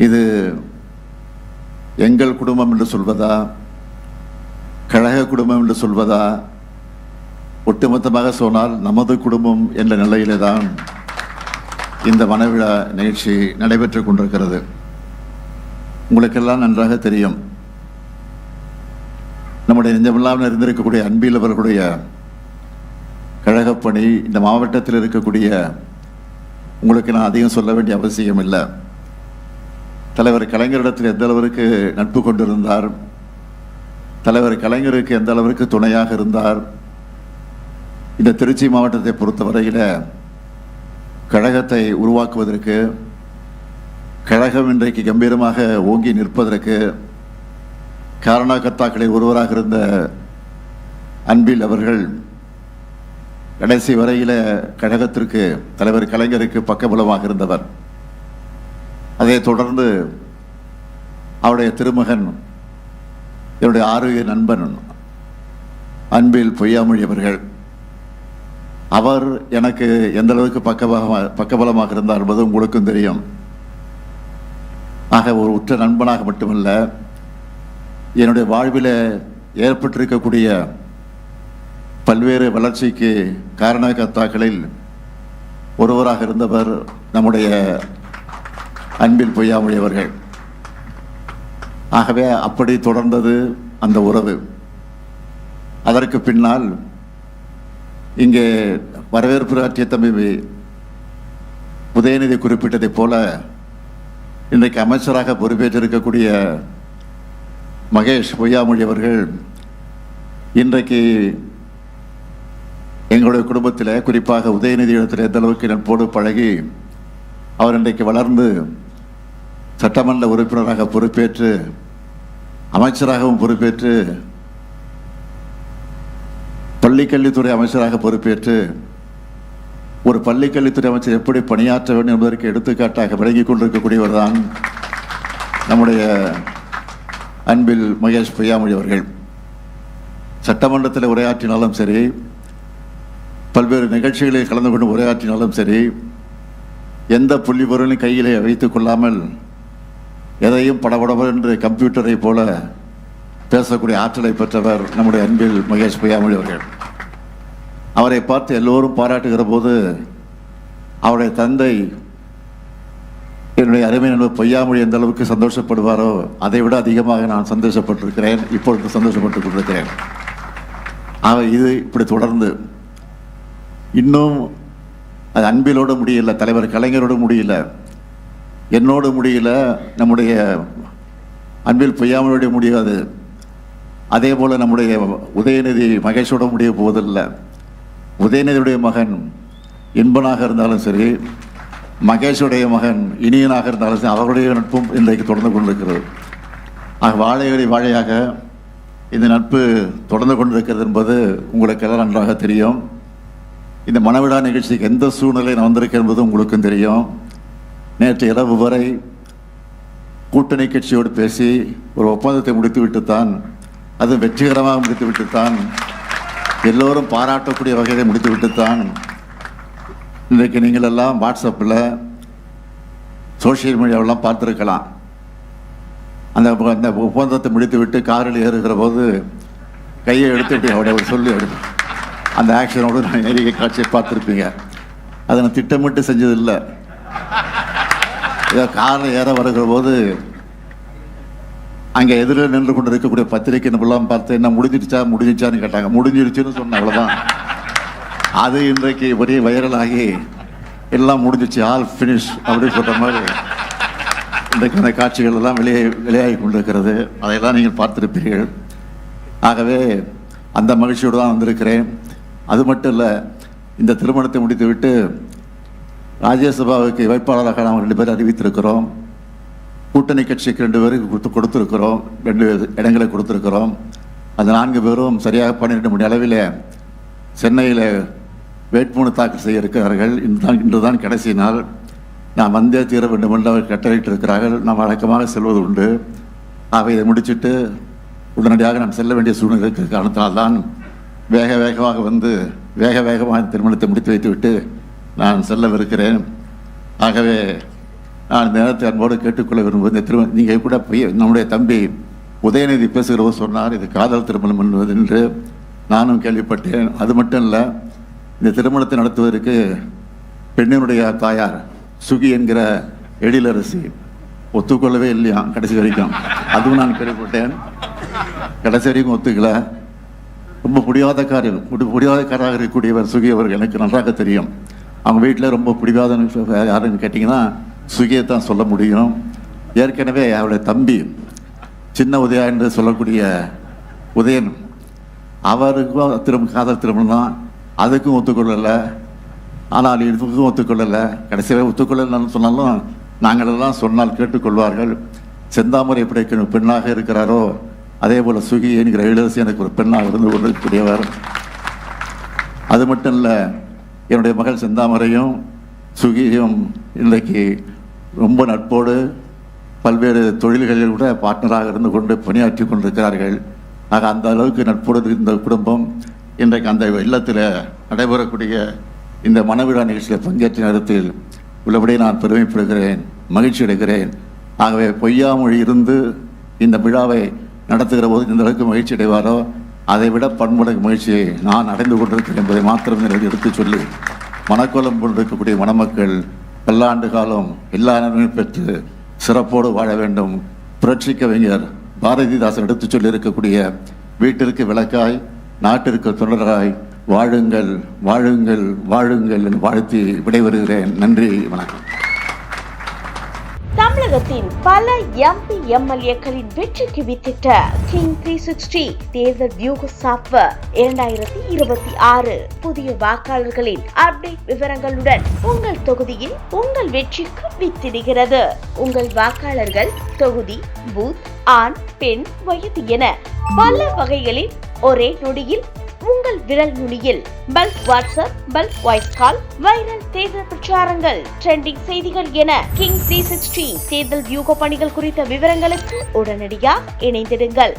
இது எங்கள் குடும்பம் என்று சொல்வதா, கழக குடும்பம் என்று சொல்வதா, ஒட்டுமொத்தமாக சொன்னால் நமது குடும்பம் என்ற நிலையிலே தான் இந்த மனவிழா நிகழ்ச்சி நடைபெற்றுக் கொண்டிருக்கிறது. உங்களுக்கெல்லாம் நன்றாக தெரியும், நம்முடைய நெஞ்சமில்லாமல் இருந்திருக்கக்கூடிய அன்பில் அவர்களுடைய கழகப்பணி இந்த மாவட்டத்தில் இருக்கக்கூடிய உங்களுக்கு நான் அதிகம் சொல்ல வேண்டிய அவசியம் இல்லை. தலைவர் கலைஞரிடத்தில் எந்த அளவிற்கு நட்பு கொண்டிருந்தார், தலைவர் கலைஞருக்கு எந்த அளவிற்கு துணையாக இருந்தார். இந்த திருச்சி மாவட்டத்தை பொறுத்தவரையில் கழகத்தை உருவாக்குவதற்கு, கழகம் இன்றைக்கு கம்பீரமாக ஓங்கி நிற்பதற்கு காரணகர்த்தாக்களில் ஒருவராக இருந்த அன்பில் அவர்கள் கடைசி வரையில் கழகத்திற்கு, தலைவர் கலைஞருக்கு பக்கபலமாக இருந்தவர். அதைத் தொடர்ந்து அவருடைய திருமகன், என்னுடைய ஆரோக்கிய நண்பன் அன்பில் பொய்யாமொழி அவர்கள், அவர் எனக்கு எந்த அளவுக்கு பக்கபலமாக இருந்தார் என்பது உங்களுக்கும் தெரியும். ஆக ஒரு உற்ற நண்பனாக மட்டுமல்ல, என்னுடைய வாழ்வில் ஏற்பட்டிருக்கக்கூடிய பல்வேறு வளர்ச்சிக்கு காரணகர்த்தாக்களில் ஒருவராக இருந்தவர் நம்முடைய அன்பில் பொய்யாமொழி அவர்கள். ஆகவே அப்படி தொடர்ந்தது அந்த உறவு. அதற்கு பின்னால் இங்கே வரவேற்பு ஆற்றிய தம்பி உதயநிதி குறிப்பிட்டதைப் போல இன்றைக்கு அமைச்சராக பொறுப்பேற்றிருக்கக்கூடிய மகேஷ் பொய்யாமொழி அவர்கள் இன்றைக்கு எங்களுடைய குடும்பத்தில், குறிப்பாக உதயநிதி இடத்தில் எந்த அளவுக்கு நட்போடு பழகி அவர் இன்றைக்கு வளர்ந்து சட்டமன்ற உறுப்பினராக பொறுப்பேற்று, அமைச்சராகவும் பொறுப்பேற்று, பள்ளிக்கல்வித்துறை அமைச்சராக பொறுப்பேற்று, ஒரு பள்ளிக்கல்வித்துறை அமைச்சர் எப்படி பணியாற்ற வேண்டும் என்பதற்கு எடுத்துக்காட்டாக விளங்கிக் கொண்டிருக்கக்கூடியவர் தான் நம்முடைய அன்பில் மகேஷ் பொய்யாமொழி அவர்கள். சட்டமன்றத்தில் உரையாற்றினாலும் சரி, பல்வேறு நிகழ்ச்சிகளில் கலந்து கொண்டு உரையாற்றினாலும் சரி, எந்த புள்ளி பொருளையும் கையிலே வைத்துக் கொள்ளாமல் எதையும் படபடவர் என்று கம்ப்யூட்டரை போல பேசக்கூடிய ஆற்றலை பெற்றவர் நம்முடைய அன்பில் மகேஷ் பொய்யாமொழி அவர்கள். அவரை பார்த்து எல்லோரும் பாராட்டுகிற போது அவருடைய தந்தை, என்னுடைய அருமை நண்பர் பொய்யாமொழி எந்த அளவுக்கு சந்தோஷப்படுவாரோ அதை விட அதிகமாக நான் சந்தோஷப்பட்டிருக்கிறேன், இப்பொழுது சந்தோஷப்பட்டுக் கொண்டிருக்கிறேன். இது இப்படி தொடர்ந்து இன்னும் அது அன்பிலோடு முடியல, தலைவர் கலைஞரோடு முடியல, என்னோடு முடியல, நம்முடைய அன்பில் பொய்யாமொழியோடு முடியாது. அதே போல் நம்முடைய உதயநிதி மகேஷோடு முடிய போவதில்லை. உதயநிதியுடைய மகன் இன்பனாக இருந்தாலும் சரி, மகேஷுடைய மகன் இனியனாக இருந்தாலும் சரி, அவருடைய நட்பும் இன்றைக்கு தொடர்ந்து கொண்டிருக்கிறது. ஆக வாழையடி வாழையாக இந்த நட்பு தொடர்ந்து கொண்டிருக்கிறது என்பது உங்களுக்கெல்லாம் நன்றாக தெரியும். இந்த மனவிழா நிகழ்ச்சிக்கு எந்த சூழ்நிலை வந்திருக்கு என்பது உங்களுக்கும் தெரியும். நேற்று இரவு வரை கூட்டணி கட்சியோடு பேசி ஒரு ஒப்பந்தத்தை முடித்துவிட்டுத்தான், அது வெற்றிகரமாக முடித்துவிட்டுத்தான், எல்லோரும் பாராட்டக்கூடிய வகையை முடித்துவிட்டுத்தான் இன்றைக்கு நீங்கள் எல்லாம் வாட்ஸ்அப்பில், சோசியல் மீடியாவெல்லாம் பார்த்துருக்கலாம். அந்த ஒப்பந்தத்தை முடித்துவிட்டு காரில் ஏறுகிற போது கையை எடுத்துட்டு அவருடைய சொல்லி எடுத்து அந்த ஆக்ஷனோடு நான் ஏறிய காட்சியை பார்த்துருப்பீங்க. அதை நான் திட்டமிட்டு செஞ்சதில்லை. ஏதோ காரில் ஏற வருகிற போது அங்கே எதிரில் நின்று கொண்டு இருக்கக்கூடிய பத்திரிகை நம்மளாம் பார்த்து என்ன முடிஞ்சிச்சான்னு கேட்டாங்க. முடிஞ்சிருச்சுன்னு சொன்ன, அவ்வளோதான். அது இன்றைக்கு ஒரே வைரலாகி எல்லாம் முடிஞ்சிச்சு, ஆல் ஃபினிஷ் அப்படின்னு சொல்கிற மாதிரி இன்றைக்கு அந்த காட்சிகள் எல்லாம் வெளியாகி கொண்டிருக்கிறது. அதையெல்லாம் நீங்கள் பார்த்துருப்பீர்கள். ஆகவே அந்த மகிழ்ச்சியோடு தான் வந்திருக்கிறேன். அது மட்டும் இல்லை, இந்த திருமணத்தை முடித்துவிட்டு ராஜ்யசபாவுக்கு வேட்பாளராக நாம் 2 பேர் அறிவித்திருக்கிறோம். கூட்டணி கட்சிக்கு 2 பேருக்கு கொடுத்துருக்கிறோம், 2 இடங்களை கொடுத்துருக்கிறோம். அந்த 4 பேரும் சரியாக 12 மணி அளவில் சென்னையில் வேட்புமனு தாக்கல் செய்ய இருக்கிறார்கள். இன்று தான் கடைசி நாள். நான் வந்தே தீர வேண்டும் என்று அவர் கட்டளையிட்டிருக்கிறார்கள். நாம் வழக்கமாக செல்வது உண்டு. ஆக இதை முடிச்சுட்டு உடனடியாக நான் செல்ல வேண்டிய சூழ்நிலை இருக்கிற காரணத்தினால்தான் வேகமாக வந்து வேகமாக திருமணத்தை முடித்து வைத்துவிட்டு நான் செல்லவிருக்கிறேன். ஆகவே நான் இந்த நேரத்தை அன்போடு கேட்டுக்கொள்ள விரும்புவது நீங்கள் கூட நம்முடைய தம்பி உதயநிதி பேசுகிறவர் சொன்னார் இது காதல் திருமணம் என்பது என்று நானும் கேள்விப்பட்டேன். அது மட்டும் இல்லை, இந்த திருமணத்தை நடத்துவதற்கு பெண்ணினுடைய தாயார் சுகி என்கிற எழிலரசி ஒத்துக்கொள்ளவே இல்லையா கடைசி வரைக்கும். அதுவும் நான் கேள்விப்பட்டேன். கடைசி வரைக்கும் ஒத்துக்கல. ரொம்ப பிடிவாதக்காராக இருக்கக்கூடியவர் சுகி அவர்கள் எனக்கு நன்றாக தெரியும். அவங்க வீட்டில் ரொம்ப பிடிவாத யாருன்னு கேட்டிங்கன்னா சுகியை தான் சொல்ல முடியும். ஏற்கனவே அவருடைய தம்பி சின்ன உதயா என்று சொல்லக்கூடிய உதயன் அவருக்கும் காதல் திருமணம் தான், அதுக்கும் ஒத்துக்கொள்ளலை. ஆனால் இதுக்கும் ஒத்துக்கொள்ளலை. கடைசியாக ஒத்துக்கொள்ளலைன்னு சொன்னாலும் நாங்களெல்லாம் சொன்னால் கேட்டுக்கொள்வார்கள். செந்தாமரை எப்படி பெண்ணாக இருக்கிறாரோ அதே போல் சுகி என்கிற இளவரசி எனக்கு ஒரு பெண்ணாக இருந்து கொண்டிருக்கக்கூடியவர். அது மட்டும் இல்லை, என்னுடைய மகள் செந்தாமரையும் சுகியும் இன்றைக்கு ரொம்ப நட்போடு பல்வேறு தொழில்களில் கூட பார்ட்னராக இருந்து கொண்டு பணியாற்றி கொண்டிருக்கிறார்கள். ஆக அந்த அளவுக்கு நட்போடு இந்த குடும்பம் இன்றைக்கு அந்த இல்லத்தில் நடைபெறக்கூடிய இந்த மணவிழா நிகழ்ச்சியில் பங்கேற்ற நேரத்தில் உள்ளபடியே நான் பெருமைப்படுகிறேன், மகிழ்ச்சி அடைகிறேன். ஆகவே பொய்யாமொழி இருந்து இந்த விழாவை நடத்துகிற போது இந்த அளவுக்கு மகிழ்ச்சி அடைவாரோ அதை விட பன்மடங்கு மகிழ்ச்சியை நான் அடைந்து கொண்டிருக்கிறேன் என்பதை மாத்திரம் எடுத்துச் சொல்லி, மணக்கோலம் கொண்டிருக்கக்கூடிய மணமக்கள் பல்லாண்டு காலம் எல்லா நன்மையும் பெற்று சிறப்போடு வாழ வேண்டும். புரட்சி கவிஞர் பாரதிதாசன் எடுத்துச் சொல்லி இருக்கக்கூடிய வீட்டிற்கு விளக்காய் நாட்டிற்கு தொண்டராய் வாழுங்கள் வாழுங்கள் வாழுங்கள் என்று வாழ்த்தி விடைபெறுகிறேன். நன்றி, வணக்கம். தமிழகத்தின் பல எம்பி எம்எல்ஏக்களின் வெற்றிக்கு வித்திட்ட கிங் 360 தேர்தல் வியூக சாப்ட்வேர் 2026 புதிய வாக்காளர்களின் அப்டேட் விவரங்களுடன் உங்கள் தொகுதியில் உங்கள் வெற்றிக்கு வித்திடுகிறது. உங்கள் வாக்காளர்கள் தொகுதி, பூத், ஆண், பெண், வயது என பல வகைகளில் ஒரே நொடியில் உங்கள் விரல் நுனியில் bulk WhatsApp, bulk voice call, viral தேர்தல் பிரச்சாரங்கள், ட்ரெண்டிங் செய்திகள் என கிங் 360 தேர்தல் வியூக பணிகள் குறித்த விவரங்களுக்கு உடனடியாக இணைந்திடுங்கள்.